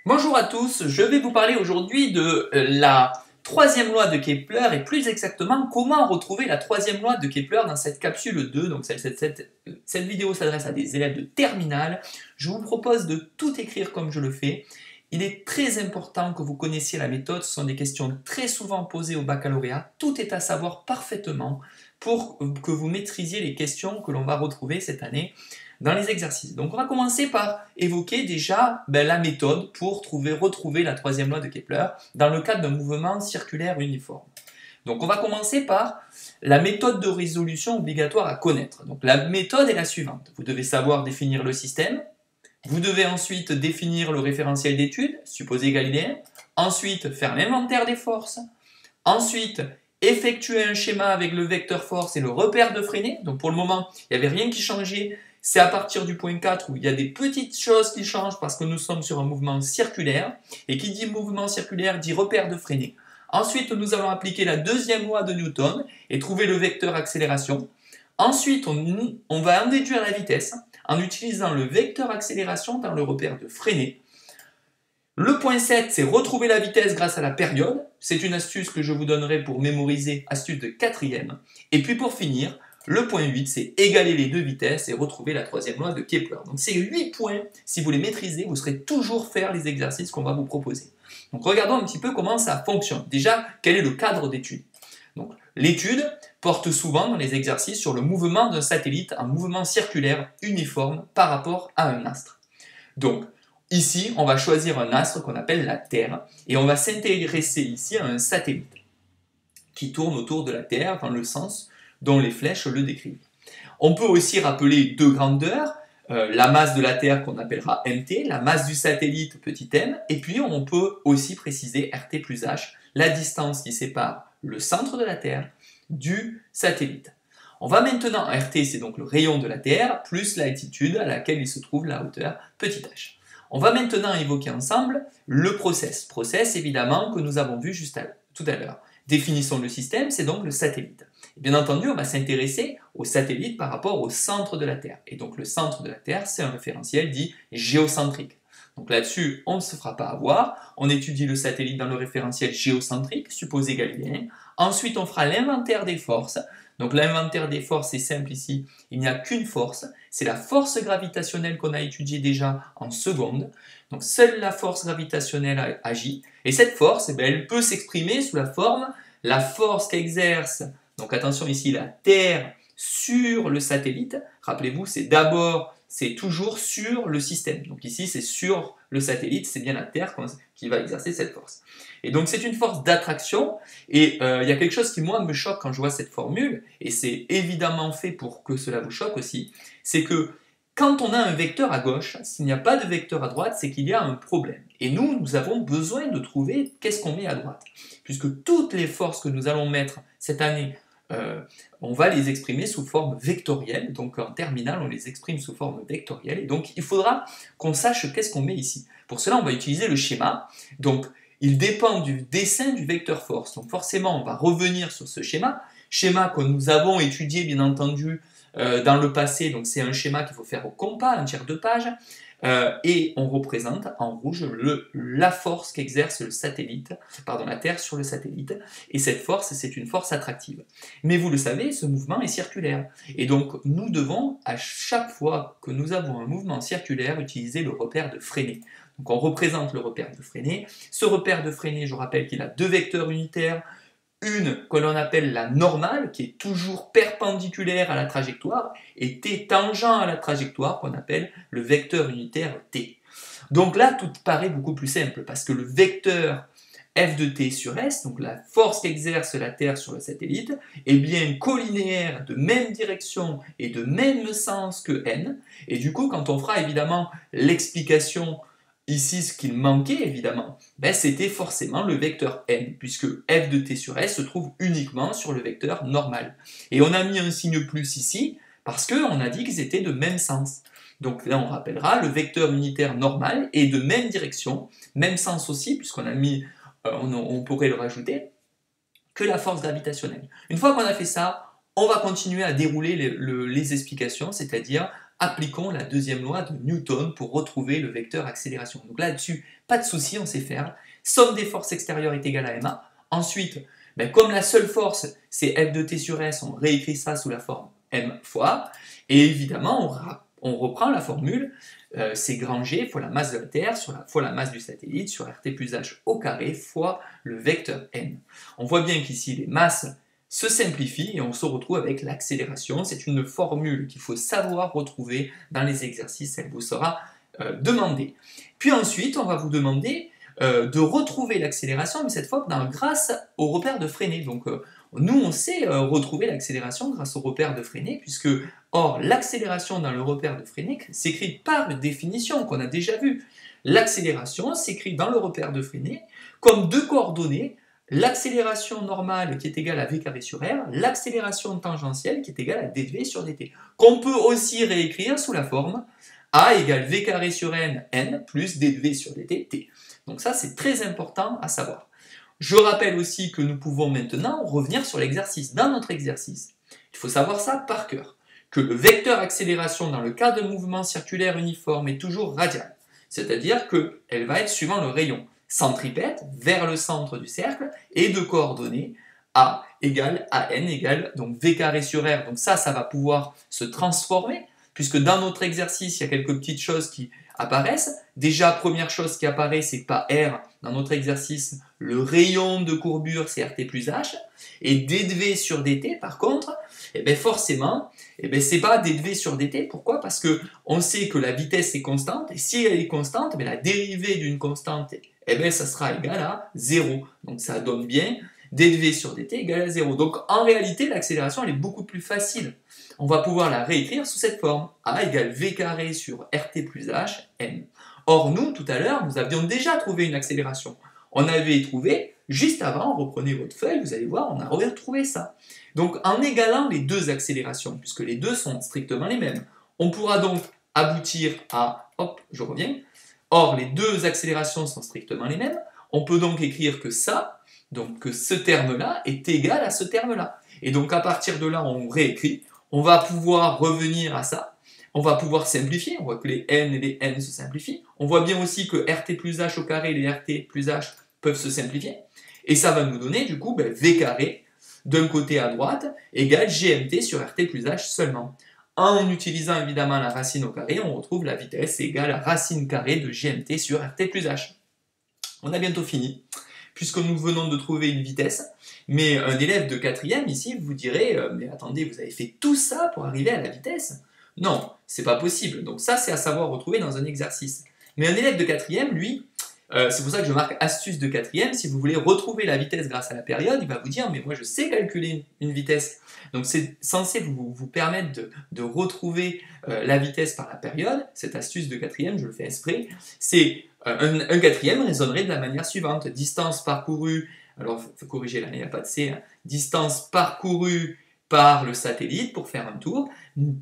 Bonjour à tous, je vais vous parler aujourd'hui de la troisième loi de Kepler et plus exactement comment retrouver la troisième loi de Kepler dans cette capsule 2. Donc cette vidéo s'adresse à des élèves de terminale. Je vous propose de tout écrire comme je le fais. Il est très important que vous connaissiez la méthode, ce sont des questions très souvent posées au baccalauréat. Tout est à savoir parfaitement pour que vous maîtrisiez les questions que l'on va retrouver cette année dans les exercices. Donc on va commencer par évoquer déjà la méthode pour retrouver la troisième loi de Kepler dans le cadre d'un mouvement circulaire uniforme. Donc on va commencer par la méthode de résolution obligatoire à connaître. Donc la méthode est la suivante. Vous devez savoir définir le système. Vous devez ensuite définir le référentiel d'étude, supposé galiléen. Ensuite faire l'inventaire des forces. Ensuite effectuer un schéma avec le vecteur force et le repère de Freinet. Donc pour le moment, il n'y avait rien qui changeait. C'est à partir du point 4 où il y a des petites choses qui changent parce que nous sommes sur un mouvement circulaire. Et qui dit mouvement circulaire dit repère de Freinet. Ensuite, nous allons appliquer la deuxième loi de Newton et trouver le vecteur accélération. Ensuite, on va en déduire la vitesse en utilisant le vecteur accélération dans le repère de Freinet. Le point 7, c'est retrouver la vitesse grâce à la période. C'est une astuce que je vous donnerai pour mémoriser, astuce de 4e. Et puis pour finir, le point 8, c'est égaler les deux vitesses et retrouver la troisième loi de Kepler. Donc ces 8 points, si vous les maîtrisez, vous saurez toujours faire les exercices qu'on va vous proposer. Donc regardons un petit peu comment ça fonctionne. Déjà, quel est le cadre d'étude? Donc l'étude porte souvent dans les exercices sur le mouvement d'un satellite en mouvement circulaire uniforme par rapport à un astre. Donc ici, on va choisir un astre qu'on appelle la Terre et on va s'intéresser ici à un satellite qui tourne autour de la Terre dans le sens dont les flèches le décrivent. On peut aussi rappeler deux grandeurs, la masse de la Terre qu'on appellera mt, la masse du satellite petit m, et puis on peut aussi préciser rt plus h, la distance qui sépare le centre de la Terre du satellite. On va maintenant, rt c'est donc le rayon de la Terre, plus l'altitude à laquelle il se trouve la hauteur petit h. On va maintenant évoquer ensemble le process évidemment que nous avons vu tout à l'heure. Définissons le système, c'est donc le satellite. Bien entendu, on va s'intéresser au satellite par rapport au centre de la Terre. Et donc le centre de la Terre, c'est un référentiel dit géocentrique. Donc là-dessus, on ne se fera pas avoir. On étudie le satellite dans le référentiel géocentrique, supposé galiléen. Ensuite, on fera l'inventaire des forces. Donc l'inventaire des forces est simple ici. Il n'y a qu'une force. C'est la force gravitationnelle qu'on a étudiée déjà en seconde. Donc seule la force gravitationnelle agit. Et cette force, elle peut s'exprimer sous la forme la force qu'exerce, donc attention ici, la Terre sur le satellite. Rappelez-vous, c'est toujours sur le système. Donc ici, c'est sur le satellite, c'est bien la Terre qui va exercer cette force. Et donc c'est une force d'attraction, et il y a quelque chose qui moi me choque quand je vois cette formule, et c'est évidemment fait pour que cela vous choque aussi, c'est que quand on a un vecteur à gauche, s'il n'y a pas de vecteur à droite, c'est qu'il y a un problème. Et nous avons besoin de trouver qu'est-ce qu'on met à droite. Puisque toutes les forces que nous allons mettre cette année, on va les exprimer sous forme vectorielle. Donc en terminale, on les exprime sous forme vectorielle. Et donc il faudra qu'on sache qu'est-ce qu'on met ici. Pour cela, on va utiliser le schéma. Donc il dépend du dessin du vecteur force. Donc forcément, on va revenir sur ce schéma que nous avons étudié bien entendu dans le passé. Donc c'est un schéma qu'il faut faire au compas, un tiers de page, et on représente en rouge la force qu'exerce la Terre sur le satellite, et cette force, c'est une force attractive. Mais vous le savez, ce mouvement est circulaire, et donc nous devons, à chaque fois que nous avons un mouvement circulaire, utiliser le repère de Freinet. Donc on représente le repère de Freinet. Ce repère de Freinet, je rappelle qu'il a deux vecteurs unitaires, une que l'on appelle la normale, qui est toujours perpendiculaire à la trajectoire, et t tangent à la trajectoire, qu'on appelle le vecteur unitaire t. Donc là, tout paraît beaucoup plus simple, parce que le vecteur f de t sur s, donc la force qu'exerce la Terre sur le satellite, est bien collinéaire de même direction et de même sens que n, et du coup, quand on fera évidemment l'explication ici, ce qu'il manquait, évidemment, c'était forcément le vecteur n, puisque f de t sur s se trouve uniquement sur le vecteur normal. Et on a mis un signe plus ici, parce qu'on a dit qu'ils étaient de même sens. Donc là, on rappellera, le vecteur unitaire normal est de même direction, même sens aussi, puisqu'on a mis, on pourrait le rajouter, que la force gravitationnelle. Une fois qu'on a fait ça, on va continuer à dérouler les explications, c'est-à-dire appliquons la deuxième loi de Newton pour retrouver le vecteur accélération. Donc là-dessus, pas de souci, on sait faire. Somme des forces extérieures est égale à ma. Ensuite, comme la seule force, c'est F de t sur S, on réécrit ça sous la forme m fois A. Et évidemment, on reprend la formule, c'est grand G fois la masse de la Terre fois la masse du satellite sur RT plus H au carré fois le vecteur n. On voit bien qu'ici, les masses se simplifient et on se retrouve avec l'accélération. C'est une formule qu'il faut savoir retrouver dans les exercices, elle vous sera demandée. Puis ensuite, on va vous demander de retrouver l'accélération, mais cette fois grâce au repère de Freinet. Donc nous, on sait retrouver l'accélération grâce au repère de Freinet, puisque, or, l'accélération dans le repère de Freinet s'écrit par définition, qu'on a déjà vu. L'accélération s'écrit dans le repère de Freinet comme deux coordonnées, l'accélération normale qui est égale à v carré sur r, l'accélération tangentielle qui est égale à dv sur dt, qu'on peut aussi réécrire sous la forme a égale v carré sur n plus dv sur dt t. Donc ça, c'est très important à savoir. Je rappelle aussi que nous pouvons maintenant revenir sur l'exercice. Dans notre exercice, il faut savoir ça par cœur, que le vecteur accélération dans le cas d'un mouvement circulaire uniforme est toujours radial, c'est-à-dire qu'elle va être suivant le rayon centripète vers le centre du cercle et de coordonnées a égale à n égale donc v carré sur r. Donc ça va pouvoir se transformer, puisque dans notre exercice, il y a quelques petites choses qui apparaissent. Déjà, première chose qui apparaît, c'est que pas R, dans notre exercice, le rayon de courbure, c'est RT plus H, et dV sur dt, par contre, forcément, c'est pas dV sur dt. Pourquoi? Parce que on sait que la vitesse est constante, et si elle est constante, la dérivée d'une constante, ça sera égal à 0. Donc ça donne bien dV sur dt égale à 0. Donc en réalité, l'accélération, elle est beaucoup plus facile. On va pouvoir la réécrire sous cette forme. A égale V carré sur RT plus H, n. Or, nous, tout à l'heure, nous avions déjà trouvé une accélération. On avait trouvé, juste avant, reprenez votre feuille, vous allez voir, on a retrouvé ça. Donc, en égalant les deux accélérations, puisque les deux sont strictement les mêmes, on pourra donc aboutir à... Hop, je reviens. Or, les deux accélérations sont strictement les mêmes. On peut donc écrire que ça, donc que ce terme-là est égal à ce terme-là. Et donc, à partir de là, on réécrit. On va pouvoir revenir à ça, on va pouvoir simplifier, on voit que les n et les n se simplifient, on voit bien aussi que RT plus H au carré et les RT plus H peuvent se simplifier, et ça va nous donner du coup V carré d'un côté à droite égale GMT sur RT plus H seulement. En utilisant évidemment la racine au carré, on retrouve la vitesse égale à racine carrée de GMT sur RT plus H. On a bientôt fini, puisque nous venons de trouver une vitesse, mais un élève de 4e ici vous dirait mais attendez, vous avez fait tout ça pour arriver à la vitesse? Non, c'est pas possible. Donc ça, c'est à savoir retrouver dans un exercice. Mais un élève de 4e, lui, c'est pour ça que je marque astuce de 4e, si vous voulez retrouver la vitesse grâce à la période, il va vous dire mais moi je sais calculer une vitesse. Donc c'est censé vous permettre de retrouver la vitesse par la période. Cette astuce de 4e, je le fais exprès, c'est un 4e raisonnerait de la manière suivante. Distance parcourue, alors il faut corriger là, il n'y a pas de C, hein. Distance parcourue par le satellite pour faire un tour,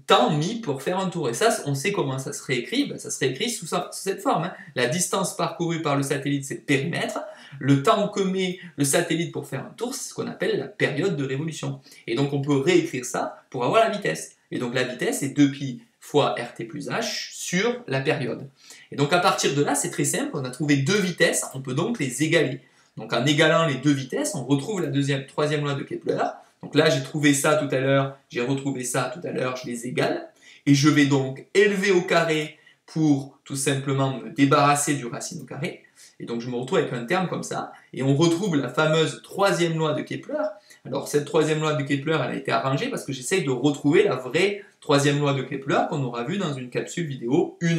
temps mis pour faire un tour. Et ça, on sait comment ça se réécrit, ça se réécrit sous cette forme. Hein. La distance parcourue par le satellite, c'est le périmètre. Le temps que met le satellite pour faire un tour, c'est ce qu'on appelle la période de révolution. Et donc on peut réécrire ça pour avoir la vitesse. Et donc la vitesse est 2π fois RT plus H sur la période. Et donc à partir de là, c'est très simple, on a trouvé deux vitesses, on peut donc les égaler. Donc en égalant les deux vitesses, on retrouve la troisième loi de Kepler. Donc là, j'ai trouvé ça tout à l'heure, j'ai retrouvé ça tout à l'heure, je les égale. Et je vais donc élever au carré pour tout simplement me débarrasser du racine au carré. Et donc je me retrouve avec un terme comme ça. Et on retrouve la fameuse troisième loi de Kepler. Alors cette troisième loi de Kepler, elle a été arrangée parce que j'essaye de retrouver la vraie troisième loi de Kepler qu'on aura vue dans une capsule vidéo 1.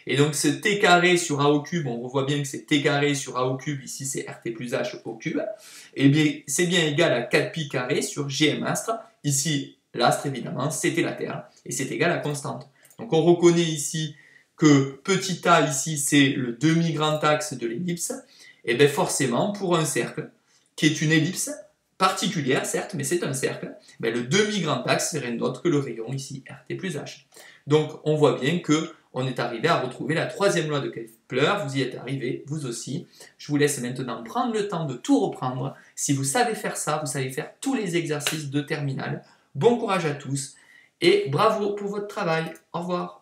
Et donc ce t carré sur a au cube, on revoit bien que c'est t carré sur a au cube, ici c'est rt plus h au cube, et bien c'est bien égal à 4π carré sur gm astre, ici l'astre évidemment, c'était la Terre, et c'est égal à constante. Donc on reconnaît ici que petit a ici c'est le demi-grand axe de l'ellipse, et bien forcément pour un cercle, qui est une ellipse, particulière certes, mais c'est un cercle, ben le demi-grand axe serait rien d'autre que le rayon ici, rt plus h. Donc on voit bien que on est arrivé à retrouver la troisième loi de Kepler, vous y êtes arrivé, vous aussi. Je vous laisse maintenant prendre le temps de tout reprendre. Si vous savez faire ça, vous savez faire tous les exercices de terminale. Bon courage à tous et bravo pour votre travail. Au revoir.